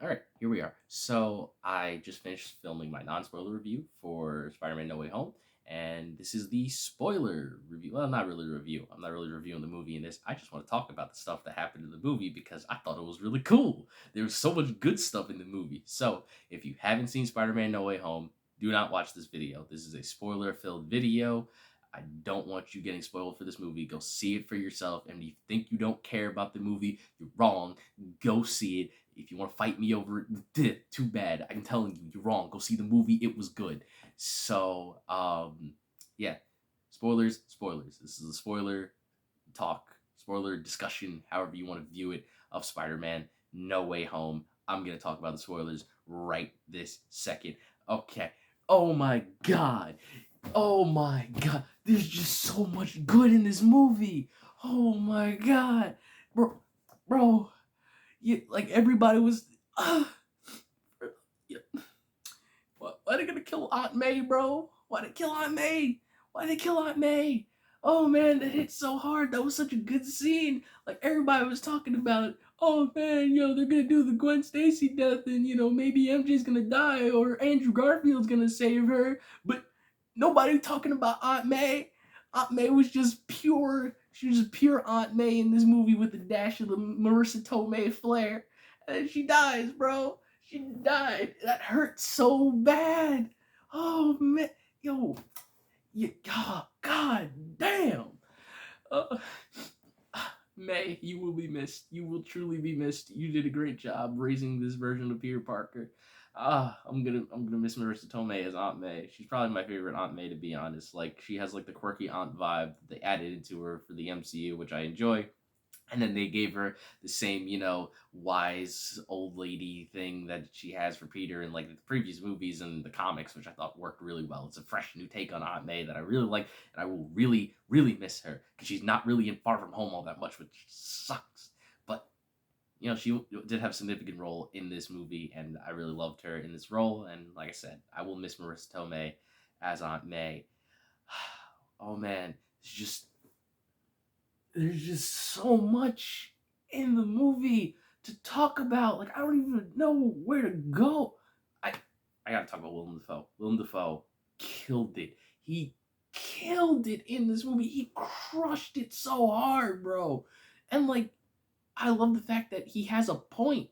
All right, here we are. So I just finished filming my non-spoiler review for Spider-Man: No Way Home, and this is the spoiler review. Well, not really a review. I'm not really reviewing the movie in this. I just want to talk about the stuff that happened in the movie because I thought it was really cool. There was so much good stuff in the movie. So if you haven't seen Spider-Man: No Way Home, do not watch this video. This is a spoiler-filled video. I don't want you getting spoiled for this movie. Go see it for yourself. And if you think you don't care about the movie, you're wrong. Go see it. If you want to fight me over it, too bad. I'm telling you, you're wrong. Go see the movie. It was good. So, yeah. Spoilers, spoilers. This is a spoiler talk, spoiler discussion, however you want to view it, of Spider-Man No Way Home. I'm going to talk about the spoilers right this second. Okay. Oh my god. Oh my god. There's just so much good in this movie. Oh my god. Bro, you, like everybody was yeah. Why they gonna kill Aunt May, bro? Why they kill Aunt May? Why they kill Aunt May? Oh man, that hit so hard. That was such a good scene. Like everybody was talking about, oh man, they're gonna do the Gwen Stacy death, and maybe MJ's gonna die or Andrew Garfield's gonna save her. But nobody talking about Aunt May. Aunt May was just pure. She was just pure Aunt May in this movie with a dash of the Marissa Tomei flair, and then she dies, bro. She died. That hurt so bad. Oh man, yo, God damn. Uh, May, you will be missed. You will truly be missed. You did a great job raising this version of Peter Parker. I'm gonna miss Marissa Tomei as Aunt May. She's probably my favorite Aunt May, to be honest. Like she has like the quirky aunt vibe that they added into her for the MCU, which I enjoy. And then they gave her the same, wise old lady thing that she has for Peter in like the previous movies and the comics, which I thought worked really well. It's a fresh new take on Aunt May that I really like, and I will really, really miss her because she's not really in Far From Home all that much, which sucks. But she did have a significant role in this movie, and I really loved her in this role. And like I said, I will miss Marissa Tomei as Aunt May. Oh man, it's just there's just so much in the movie to talk about. Like I don't even know where to go. I I gotta talk about Willem Dafoe. Willem Dafoe killed it. He killed it in this movie. He crushed it so hard, bro. And like I love the fact that he has a point.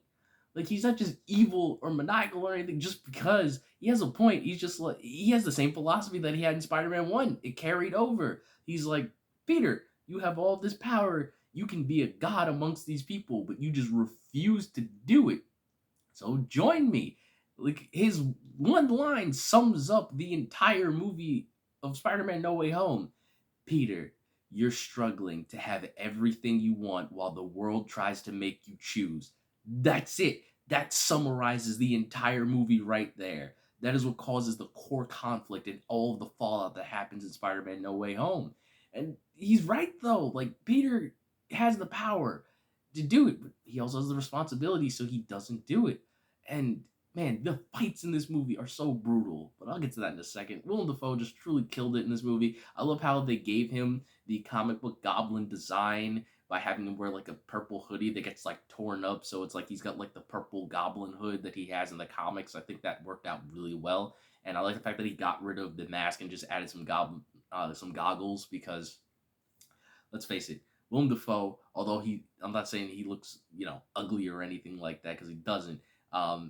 Like he's not just evil or maniacal or anything just because he has a point. He's just like he has the same philosophy that he had in Spider-Man 1. It carried over. He's like, Peter, you have all this power. You can be a god amongst these people, but you just refuse to do it. So join me. Like his one line sums up the entire movie of Spider-Man No Way Home. Peter, you're struggling to have everything you want while the world tries to make you choose. That's it. That summarizes the entire movie right there. That is what causes the core conflict and all of the fallout that happens in Spider Man No Way Home. And he's right, though. Like, Peter has the power to do it, but he also has the responsibility, so he doesn't do it. And man, the fights in this movie are so brutal, but I'll get to that in a second. Willem Dafoe just truly killed it in this movie. I love how they gave him the comic book goblin design by having him wear like a purple hoodie that gets like torn up, so it's like he's got like the purple goblin hood that he has in the comics. I think that worked out really well, and I like the fact that he got rid of the mask and just added some goggles because let's face it, Willem Dafoe, although I'm not saying he looks, ugly or anything like that because he doesn't.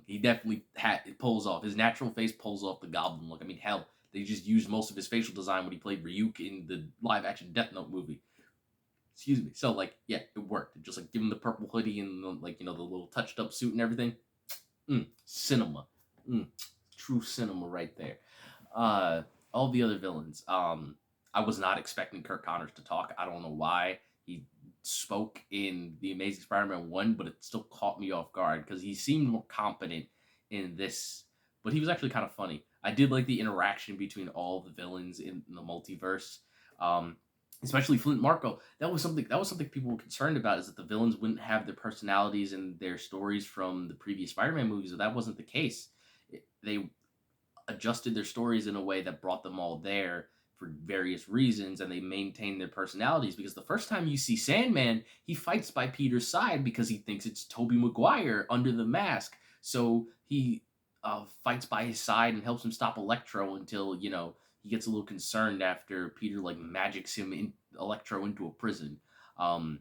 He definitely it pulls off his natural face, pulls off the goblin look. I mean, hell, they just used most of his facial design when he played Ryuk in the live action Death Note movie. Excuse me. So like, yeah, it worked. Just like give him the purple hoodie and the little touched up suit and everything. Cinema. True cinema right there. All the other villains. I was not expecting Kirk Connors to talk. I don't know why he spoke in The Amazing Spider-Man 1, but it still caught me off guard because he seemed more competent in this, but he was actually kind of funny. I did like the interaction between all the villains in the multiverse. Especially Flint Marco. That was something people were concerned about, is that the villains wouldn't have their personalities and their stories from the previous Spider-Man movies, but that wasn't the case. They adjusted their stories in a way that brought them all there for various reasons, and they maintained their personalities, because the first time you see Sandman, he fights by Peter's side because he thinks it's Tobey Maguire under the mask, So he fights by his side and helps him stop Electro until he gets a little concerned after Peter like magics him in Electro into a prison. Um,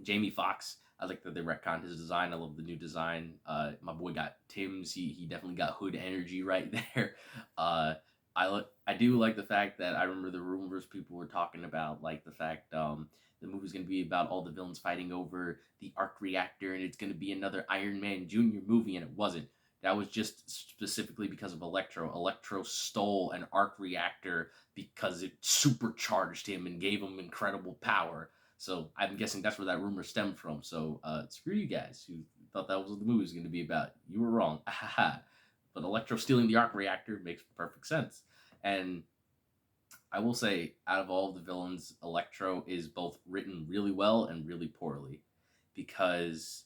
Jamie Foxx, I like that they retconned his design. I love the new design. My boy got Tim's. He definitely got hood energy right there. Uh, I do like the fact that I remember the rumors people were talking about, like the fact the movie's going to be about all the villains fighting over the arc reactor, and it's going to be another Iron Man Jr. movie, and it wasn't. That was just specifically because of Electro. Electro stole an arc reactor because it supercharged him and gave him incredible power. So I'm guessing that's where that rumor stemmed from. So screw you guys who thought that was what the movie was going to be about. You were wrong. But Electro stealing the arc reactor makes perfect sense. And I will say, out of all the villains, Electro is both written really well and really poorly because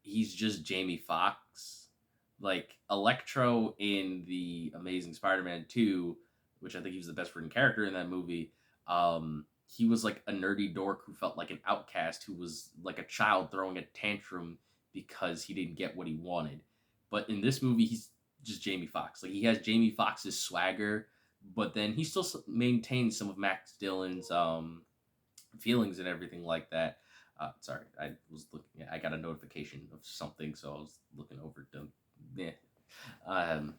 he's just Jamie Foxx. Like Electro in the Amazing Spider-Man 2, which I think he was the best written character in that movie. He was like a nerdy dork who felt like an outcast, who was like a child throwing a tantrum because he didn't get what he wanted. But in this movie, he's just Jamie Foxx. Like he has Jamie Foxx's swagger, but then he still maintains some of Max Dillon's feelings and everything like that. Sorry, I was looking. I got a notification of something, so I was looking over them. Yeah. Um.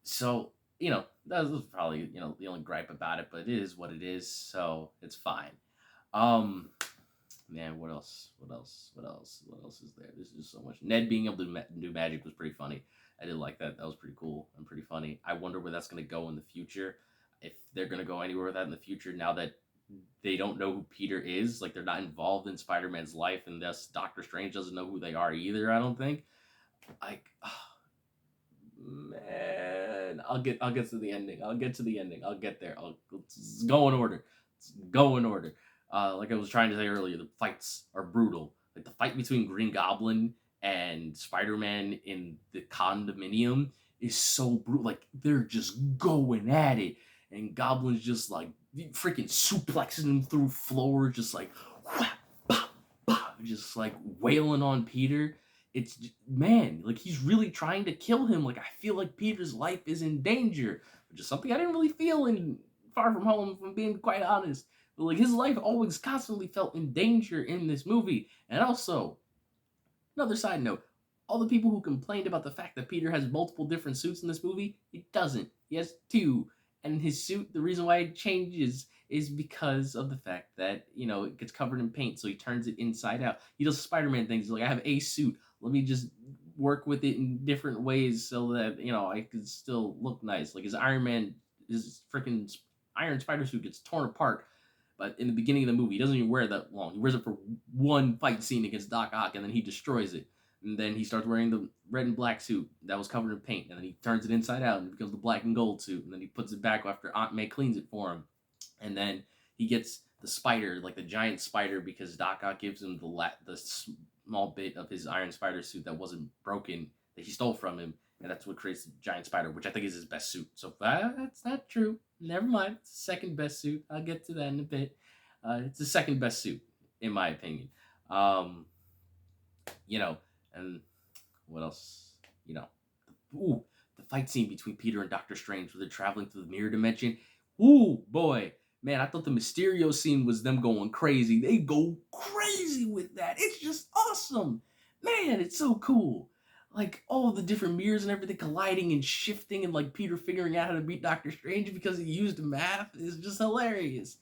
So that was probably the only gripe about it, but it is what it is, so it's fine. Um. Man, what else? What else? What else? What else is there? There's just so much. Ned being able to do magic was pretty funny. I did like that. That was pretty cool and pretty funny. I wonder where that's going to go in the future. If they're going to go anywhere with that in the future, now that they don't know who Peter is, like they're not involved in Spider-Man's life, and thus Doctor Strange doesn't know who they are either. I don't think. Like, oh, man, I'll get to the ending. I'll get to the ending. I'll get there. Let's go in order. Let's go in order. Like I was trying to say earlier, the fights are brutal. Like the fight between Green Goblin and Spider-Man in the condominium is so brutal. Like they're just going at it, and Goblin's just like freaking suplexing him through floors, just like whap, bah, bah, just like wailing on Peter. It's man, like he's really trying to kill him. Like I feel like Peter's life is in danger, which is something I didn't really feel in Far From Home, if I'm being quite honest. But like his life always constantly felt in danger in this movie. And also, another side note, all the people who complained about the fact that Peter has multiple different suits in this movie, he doesn't. He has two. And his suit, the reason why it changes is because of the fact that, it gets covered in paint, so he turns it inside out. He does Spider-Man things. He's like, I have a suit. Let me just work with it in different ways so that, I can still look nice. Like his Iron Man, his freaking Iron Spider suit gets torn apart. But in the beginning of the movie, he doesn't even wear that long. He wears it for one fight scene against Doc Ock, and then he destroys it. And then he starts wearing the red and black suit that was covered in paint, and then he turns it inside out and it becomes the black and gold suit, and then he puts it back after Aunt May cleans it for him. And then he gets the spider, like the giant spider, because Doc Ock gives him the small bit of his Iron Spider suit that wasn't broken that he stole from him, and that's what creates the giant spider, which I think is his best suit. So that's not true. Never mind. It's the second best suit. I'll get to that in a bit. It's the second best suit, in my opinion. Um, and what else? Ooh, the fight scene between Peter and Doctor Strange where they're traveling through the mirror dimension. Ooh, boy. Man, I thought the Mysterio scene was them going crazy. They go crazy with that. It's just awesome. Man, it's so cool. Like all the different mirrors and everything colliding and shifting, and like Peter figuring out how to beat Doctor Strange because he used math is just hilarious.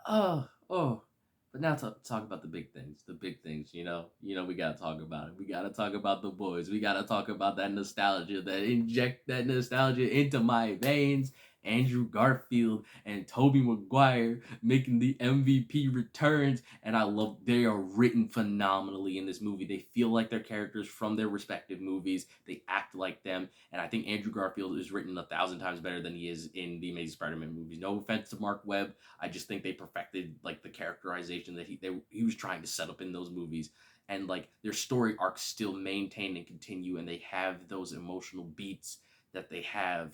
Oh. But now talk about the big things. The big things, we gotta talk about it. We gotta talk about the boys. We gotta talk about that nostalgia, that inject that nostalgia into my veins. Andrew Garfield and Tobey Maguire making the MVP returns, and I love they are written phenomenally in this movie. They feel like their characters from their respective movies. They act like them, and I think Andrew Garfield is written 1,000 times better than he is in the Amazing Spider-Man movies. No offense to Mark Webb, I just think they perfected like the characterization that he was trying to set up in those movies, and like their story arcs still maintain and continue, and they have those emotional beats that they have.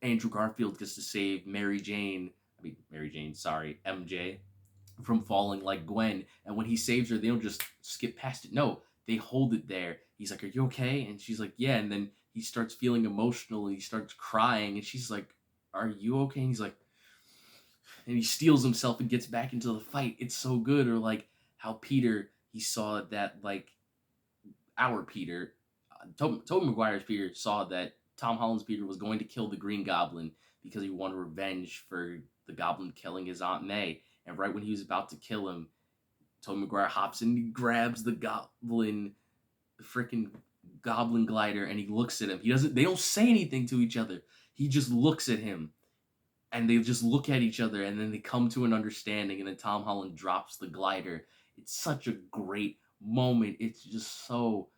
Andrew Garfield gets to save MJ, from falling like Gwen. And when he saves her, they don't just skip past it. No, they hold it there. He's like, "Are you okay?" And she's like, "Yeah." And then he starts feeling emotional and he starts crying, and she's like, "Are you okay?" And he's like, and he steals himself and gets back into the fight. It's so good. Or like how Peter, he saw that like our Peter, Tobey Maguire's Peter saw that Tom Holland's Peter was going to kill the Green Goblin because he wanted revenge for the Goblin killing his Aunt May. And right when he was about to kill him, Tobey Maguire hops in and he grabs the Goblin, the freaking Goblin glider, and he looks at him. He doesn't. They don't say anything to each other. He just looks at him, and they just look at each other, and then they come to an understanding. And then Tom Holland drops the glider. It's such a great moment. It's just so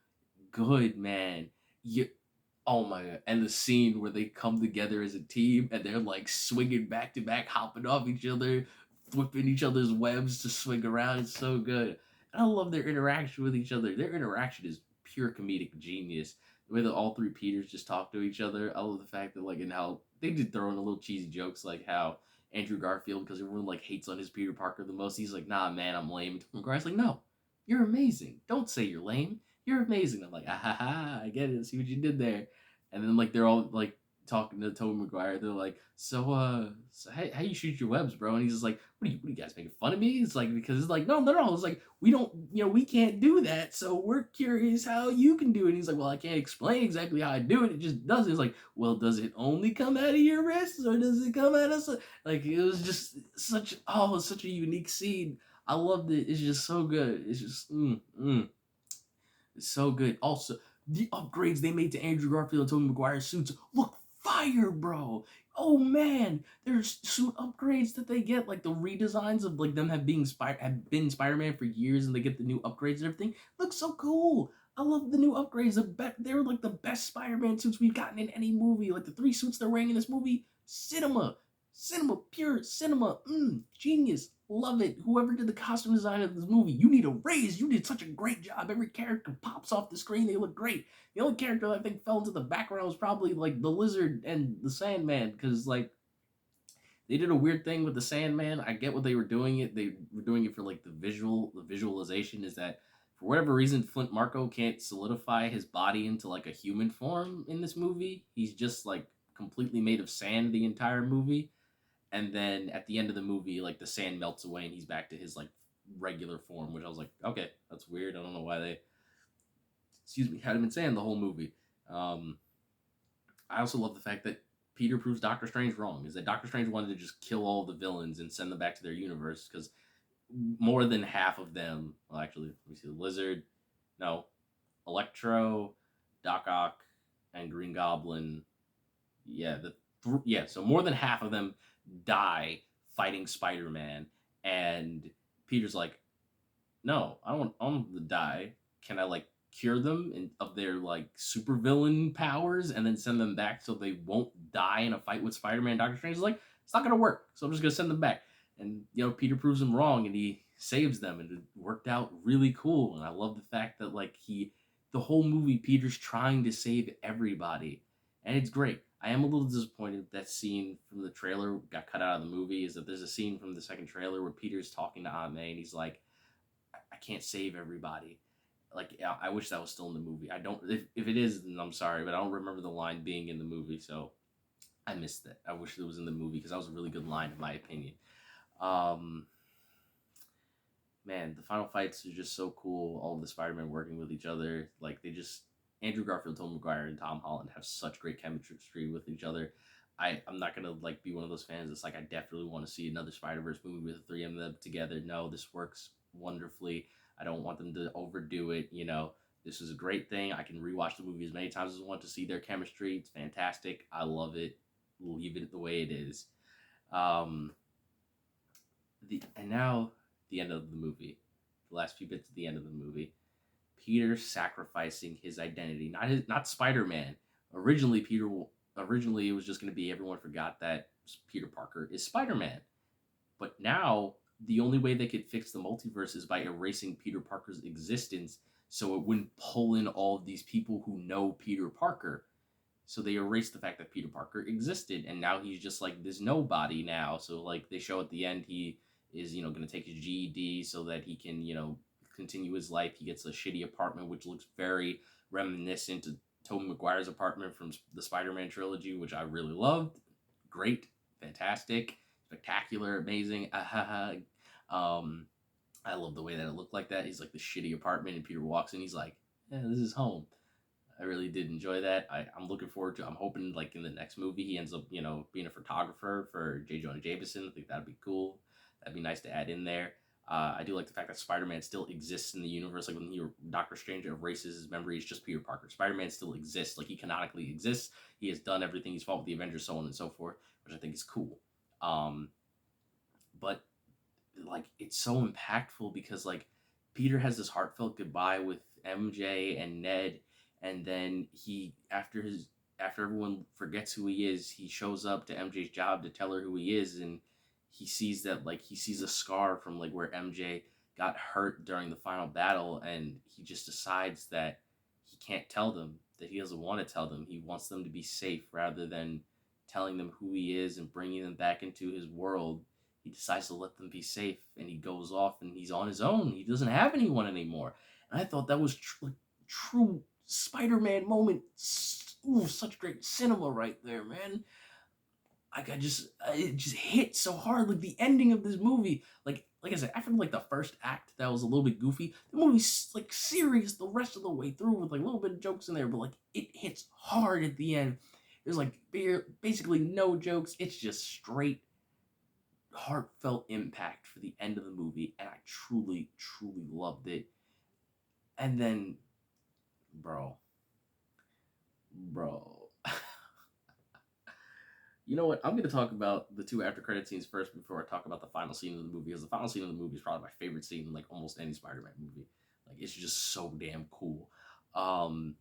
good, man. You, oh my god! And the scene where they come together as a team and they're like swinging back to back, hopping off each other, flipping each other's webs to swing around. It's so good. And I love their interaction with each other. Their interaction is pure comedic genius. The way that all three Peters just talk to each other. I love the fact that like and how they did throw in a little cheesy jokes like how Andrew Garfield, because everyone like hates on his Peter Parker the most. He's like, "Nah, man, I'm lame." And McGuire's like, "No, you're amazing. Don't say you're lame. You're amazing." I'm like, "Ah ha ha, I get it. See what you did there." And then like they're all like talking to Tobey Maguire. They're like, so how you shoot your webs, bro?" And he's just like, what are you guys making fun of me?" It's like, because it's like, no. It's like, we don't, we can't do that. So we're curious how you can do it. And he's like, "Well, I can't explain exactly how I do it. It just does it." It's like, "Well, does it only come out of your wrists or does it come out of like?" It was just such a unique scene. I loved it. It's just so good. It's just, it's so good. Also, the upgrades they made to Andrew Garfield and Tobey Maguire's suits look fire, bro. Oh man, there's suit upgrades that they get, like the redesigns of like them have been Spider-Man for years, and they get the new upgrades and everything. Looks so cool. I love the new upgrades. They're like the best Spider-Man suits we've gotten in any movie. Like the three suits they're wearing in this movie, pure cinema. Genius. Love it. Whoever did the costume design of this movie, you need a raise. You did such a great job. Every character pops off the screen. They look great. The only character that I think fell into the background was probably like the Lizard and the Sandman, because like they did a weird thing with the Sandman. I get what they were doing it. They were doing it for like the visualization is that for whatever reason Flint Marco can't solidify his body into like a human form in this movie. He's just like completely made of sand the entire movie. And then at the end of the movie, like the sand melts away and he's back to his like regular form, which I was like, okay, that's weird. I don't know why they, had him in sand the whole movie. Um, I also love the fact that Peter proves Doctor Strange wrong. Is that Doctor Strange wanted to just kill all the villains and send them back to their universe because more than half of them, well, actually, let me see, the Lizard, no, Electro, Doc Ock, and Green Goblin. Yeah, so more than half of them die fighting Spider-Man, and Peter's like, "No, I don't want them to die. Can I like cure them of their like supervillain powers and then send them back so they won't die in a fight with Spider-Man?" And Doctor Strange is like, "It's not gonna work, so I'm just gonna send them back." And Peter proves him wrong, and he saves them, and it worked out really cool. And I love the fact that like the whole movie, Peter's trying to save everybody, and it's great. I am a little disappointed that scene from the trailer got cut out of the movie. Is that there's a scene from the second trailer where Peter's talking to Aunt May, and he's like, I can't save everybody. Like, I wish that was still in the movie. I don't. If it is, then I'm sorry, but I don't remember the line being in the movie, so I missed it. I wish it was in the movie because that was a really good line, in my opinion. Um, Man, the final fights are just so cool. All of the Spider-Man working with each other, like they just Andrew Garfield, Tom Maguire, and Tom Holland have such great chemistry with each other. I'm not gonna like be one of those fans that's like I definitely want to see another Spider Verse movie with the three of them together. No, this works wonderfully. I don't want them to overdo it. This is a great thing. I can rewatch the movie as many times as I want to see their chemistry. It's fantastic. I love it. Leave it the way it is. Um, and now the end of the movie, the last few bits at the end of the movie. Peter sacrificing his identity, not Spider-Man. Originally it was just going to be everyone forgot that Peter Parker is Spider-Man. But now the only way they could fix the multiverse is by erasing Peter Parker's existence so it wouldn't pull in all of these people who know Peter Parker. So they erased the fact that Peter Parker existed, and now he's just like this nobody now. So like they show at the end he is going to take his GED so that he can continue his life. He gets a shitty apartment, which looks very reminiscent to Tobey Maguire's apartment from the Spider-Man trilogy, which I really loved. Great, fantastic, spectacular, amazing. Um, I love the way that it looked like that. He's like the shitty apartment, and Peter walks in. He's like, "Yeah, this is home." I really did enjoy that. I'm looking forward to. I'm hoping like in the next movie he ends up being a photographer for J. Jonah Jameson. I think that'd be cool. That'd be nice to add in there. I do like the fact that Spider-Man still exists in the universe. Like when Doctor Strange erases his memory, it's just Peter Parker. Spider-Man still exists. Like he canonically exists. He has done everything. He's fought with the Avengers, so on and so forth, which I think is cool. But like it's so impactful because like Peter has this heartfelt goodbye with MJ and Ned, and then after everyone forgets who he is, he shows up to MJ's job to tell her who he is, and he sees a scar from like where MJ got hurt during the final battle, and he just decides that he can't tell them, that he doesn't want to tell them. He wants them to be safe rather than telling them who he is and bringing them back into his world. He decides to let them be safe, and he goes off and he's on his own. He doesn't have anyone anymore. And I thought that was true Spider-Man moment. Ooh, such great cinema right there, man. Like it just hit so hard. Like the ending of this movie, like I said, after like the first act that was a little bit goofy, the movie's like serious the rest of the way through with like a little bit of jokes in there, but like it hits hard at the end. There's like basically no jokes. It's just straight heartfelt impact for the end of the movie, and I truly loved it. And then bro you know what, I'm going to talk about the two after credit scenes first before I talk about the final scene of the movie, because the final scene of the movie is probably my favorite scene in like almost any Spider-Man movie. Like it's just so damn cool. The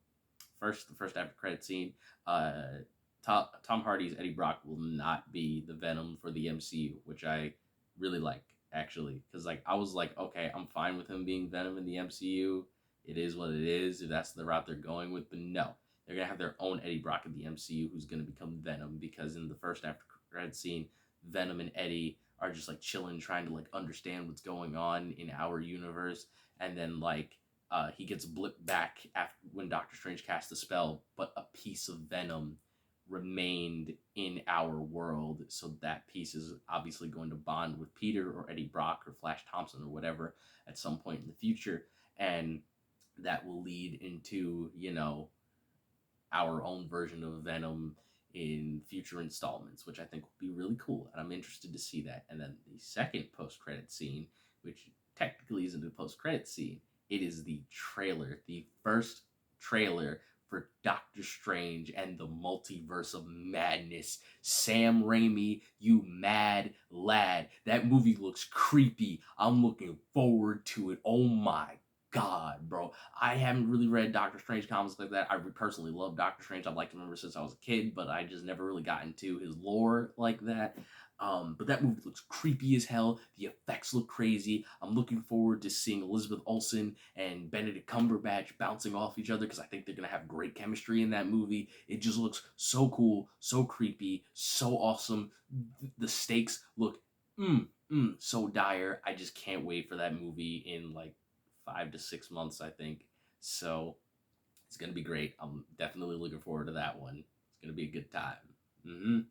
first after credit scene, Tom Hardy's Eddie Brock will not be the Venom for the MCU, which I really like, actually, because like I was like, okay, I'm fine with him being Venom in the MCU. It is what it is if that's the route they're going with, but no, they're gonna have their own Eddie Brock in the MCU who's gonna become Venom, because in the first after credit scene, Venom and Eddie are just like chilling, trying to like understand what's going on in our universe, and then like he gets blipped back after when Doctor Strange cast the spell, but a piece of Venom remained in our world, so that piece is obviously going to bond with Peter or Eddie Brock or Flash Thompson or whatever at some point in the future, and that will lead into our own version of Venom in future installments, which I think will be really cool, and I'm interested to see that. And then the second post-credit scene, which technically isn't a post-credit scene, it is the trailer, the first trailer for Doctor Strange and the Multiverse of Madness. Sam Raimi, you mad lad. That movie looks creepy. I'm looking forward to it. Oh my God, bro. I haven't really read Doctor Strange comics like that. I personally love Doctor Strange. I've liked him ever since I was a kid, but I just never really got into his lore like that. But that movie looks creepy as hell. The effects look crazy. I'm looking forward to seeing Elizabeth Olsen and Benedict Cumberbatch bouncing off each other, because I think they're going to have great chemistry in that movie. It just looks so cool, so creepy, so awesome. The stakes look so dire. I just can't wait for that movie in like 5 to 6 months, I think. So it's going to be great. I'm definitely looking forward to that one. It's going to be a good time.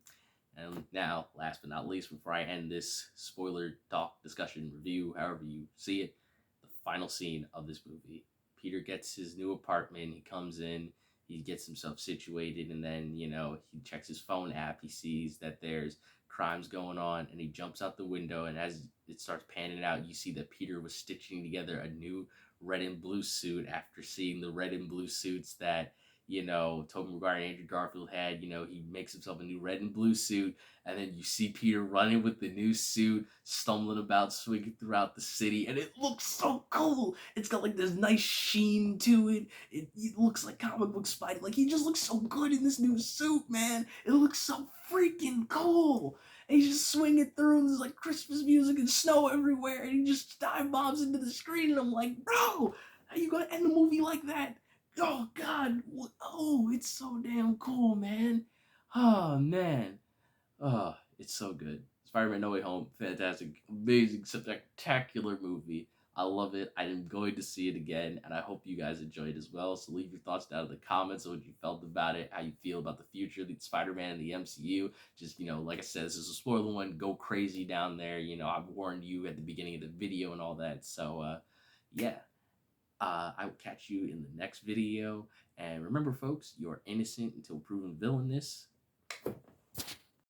And now, last but not least, before I end this spoiler talk, discussion, review, however you see it, the final scene of this movie. Peter gets his new apartment, he comes in, he gets himself situated, and then, he checks his phone app, he sees that there's crimes going on, and he jumps out the window, and as it starts panning out, you see that Peter was stitching together a new red and blue suit after seeing the red and blue suits that Tobey Maguire and Andrew Garfield had. He makes himself a new red and blue suit, and then you see Peter running with the new suit, stumbling about, swinging throughout the city, and it looks so cool. It's got like this nice sheen to it. It looks like comic book Spidey. Like he just looks so good in this new suit, man. It looks so freaking cool. And he's just swinging through, and there's like Christmas music and snow everywhere, and he just dive bombs into the screen, and I'm like, bro, how you gonna end the movie like that? Oh God! Oh, it's so damn cool, man. Oh man. Oh, it's so good. Spider-Man: No Way Home, fantastic, amazing, spectacular movie. I love it. I am going to see it again, and I hope you guys enjoyed as well. So leave your thoughts down in the comments on what you felt about it, how you feel about the future of the Spider-Man in the MCU. Just, like I said, this is a spoiler one. Go crazy down there. I've warned you at the beginning of the video and all that. So, yeah. I will catch you in the next video. And remember, folks, you're innocent until proven villainous.